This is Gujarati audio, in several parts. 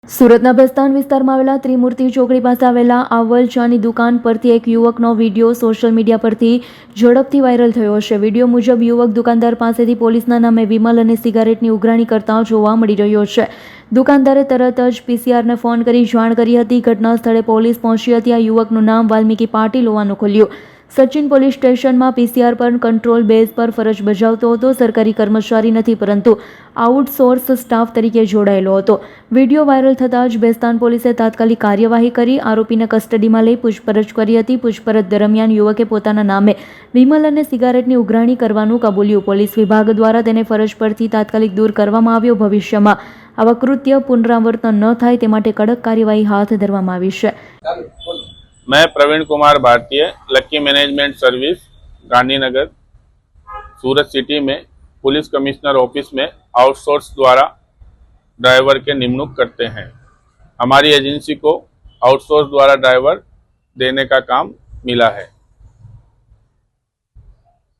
સુરતના ભેસ્તાન વિસ્તારમાં આવેલા ત્રિમૂર્તિ ચોકડી પાસે આવેલા આવલ ચાની દુકાન પરથી એક યુવકનો વિડીયો સોશિયલ મીડિયા પરથી ઝડપથી વાયરલ થયો છે। વિડીયો મુજબ યુવક દુકાનદાર પાસેથી પોલીસના નામે વિમલ અને સિગારેટની ઉઘરાણી કરતા જોવા મળી રહ્યો છે। દુકાનદારે તરત જ પીસીઆરને ફોન કરી જાણ કરી હતી। ઘટના સ્થળે પોલીસ પહોંચી હતી। આ યુવકનું નામ વાલ્મીકી પાટીલ હોવાનું ખુલ્યું। સચિન પોલીસ સ્ટેશનમાં પીસીઆર પર કંટ્રોલ બેઝ પર ફરજ બજાવતો હતો। સરકારી કર્મચારી નથી પરંતુ આઉટસોર્સ સ્ટાફ તરીકે જોડાયેલો હતો। વિડીયો વાયરલ થતાં જ ભેસ્તાન પોલીસે તાત્કાલિક કાર્યવાહી કરી આરોપીને કસ્ટડીમાં લઈ પૂછપરછ કરી હતી। પૂછપરછ દરમિયાન યુવકે પોતાના નામે વિમલ અને સિગારેટની ઉઘરાણી કરવાનું કબૂલ્યું। પોલીસ વિભાગ દ્વારા તેને ફરજ પરથી તાત્કાલિક દૂર કરવામાં આવ્યો। ભવિષ્યમાં આવા કૃત્ય પુનરાવર્તન ન થાય તે માટે કડક કાર્યવાही હાથ ધરવામાં આવી છે। मैं प्रवीण कुमार भारतीय लक्की मैनेजमेंट सर्विस गांधीनगर सूरत सिटी में पुलिस कमिश्नर ऑफिस में आउटसोर्स द्वारा ड्राइवर के नियुक्त करते हैं। हमारी एजेंसी को आउटसोर्स द्वारा ड्राइवर देने का काम मिला है।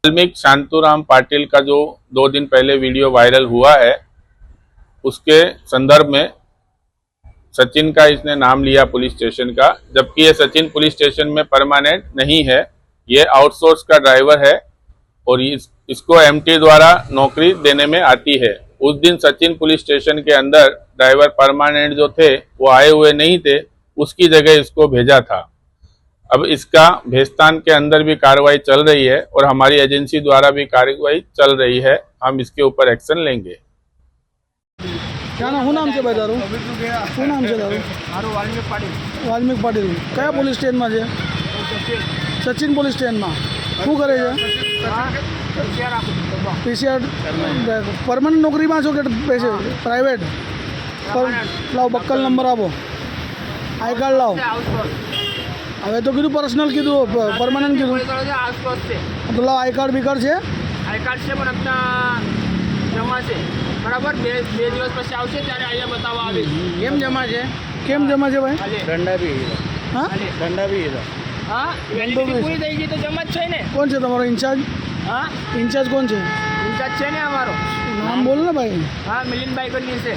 वाल्मीकि शांतुराम पाटिल का जो 2 दिन पहले वीडियो वायरल हुआ है उसके संदर्भ में सचिन का इसने नाम लिया पुलिस स्टेशन का, जबकि ये सचिन पुलिस स्टेशन में परमानेंट नहीं है, ये आउटसोर्स का ड्राइवर है और इसको एमटी द्वारा नौकरी देने में आती है। उस दिन सचिन पुलिस स्टेशन के अंदर ड्राइवर परमानेंट जो थे वो आए हुए नहीं थे, उसकी जगह इसको भेजा था। अब इसका भेस्तान के अंदर भी कार्रवाई चल रही है और हमारी एजेंसी द्वारा भी कार्रवाई चल रही है। हम इसके ऊपर एक्शन लेंगे। क्या नाम છે ભાઈ તારું? શું નામ છે તારું? મારું વાલ્મીકી પાટીલ। વાલ્મીકી પાટીલ કયા પોલીસ સ્ટેશનમાં છે? સચિન પોલીસ સ્ટેશનમાં શું કરે છે? પીસીઆર પરમાનન્ટ નોકરીમાં છો કે પૈસે પ્રાઇવેટ? લાવો બક્કલ નંબર આપો, આઈ કાર્ડ લાવો। હવે તો કીધું પર્સનલ કીધું, પરમાનન્ટ કીધું તો લાવો આઈ કાર્ડ બીકાર્ડ છે? આઈ કાર્ડ છે પણ આપણા જમા છે બરાબર। બે દિવસ પછી આવશે ત્યારે અહીંયા બતાવવા આવે। કેમ જમા છે? કેમ જમા છે ભાઈ? દંડા બી હા દંડા બી હા વેલિડિટી પૂરી થઈ ગઈ તો જમા જ છે ને। કોણ છે તમારો ઇન્ચાર્જ? હા ઇન્ચાર્જ કોણ છે? ઇન્ચાર્જ છે ને અમારો। નામ બોલ ને ભાઈ। હા મિલિનભાઈ કરીને છે।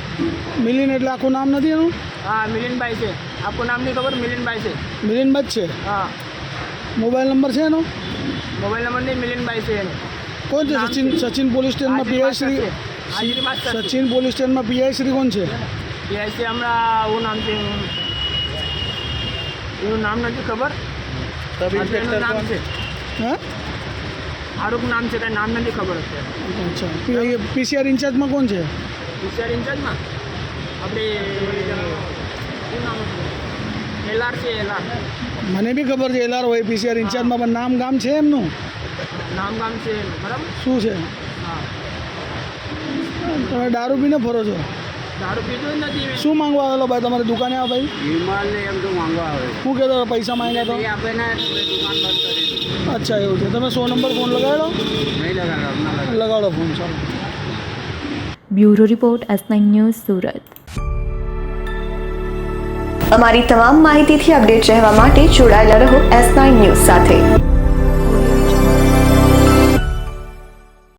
મિલિન એટલે આખું નામ નથી એનું? હા મિલિનભાઈ છે। આપકો નામ નહીં ખબર? મિલિનભાઈ છે। મિલિનભાઈ જ છે? હા મોબાઈલ નંબર છે એનો? મોબાઈલ નંબર નહીં, મિલિનભાઈ છે એનો। કોણ છે? સચિન પોલીસ સ્ટેશનમાં પીઆઈ શ્રી સચિન પોલીસ સ્ટેશનમાં પીઆઈ શ્રી કોણ છે? પીઆઈ છે હમણાં એવું નામ છે, એનું નામ નથી ખબર। સબ ઇન્સ્પેક્ટર નામ છે હા આરોપ નામ છે, કાંઈ નામ નથી ખબર અત્યારે। અચ્છા પીસીઆર ઇન્ચાર્જમાં કોણ છે? પીસીઆર ઇન્ચાર્જમાં આપણે શું નામ હતું? એલઆર છે। એલઆર મને બી ખબર છે એલઆર હોય પીસીઆર ઇન્ચાર્જમાં, પણ નામ ગામ છે એમનું? નામ ગામ છે એનું બરાબર। શું છે? હા તમે દારૂ પીને ફરો છો? દારૂ પીધું જ નથી। શું માંગવા આવેલો ભાઈ તમારી દુકાને? આ ભાઈ વિમાનને એમ તો માંગવા આવે। શું કહેતો પૈસા માંગ્યા તો? આપે ને દુકાન બંધ કરી દીધી। અચ્છા એવું છે। તમે 100 નંબર ફોન લગાડો? નહીં લગાડો, લગાડો ફોન, ચાલો। Bureau report S9 news Surat. અમારી તમામ માહિતીથી અપડેટ રહેવા માટે જોડાયેલા રહો S9 ન્યૂઝ સાથે।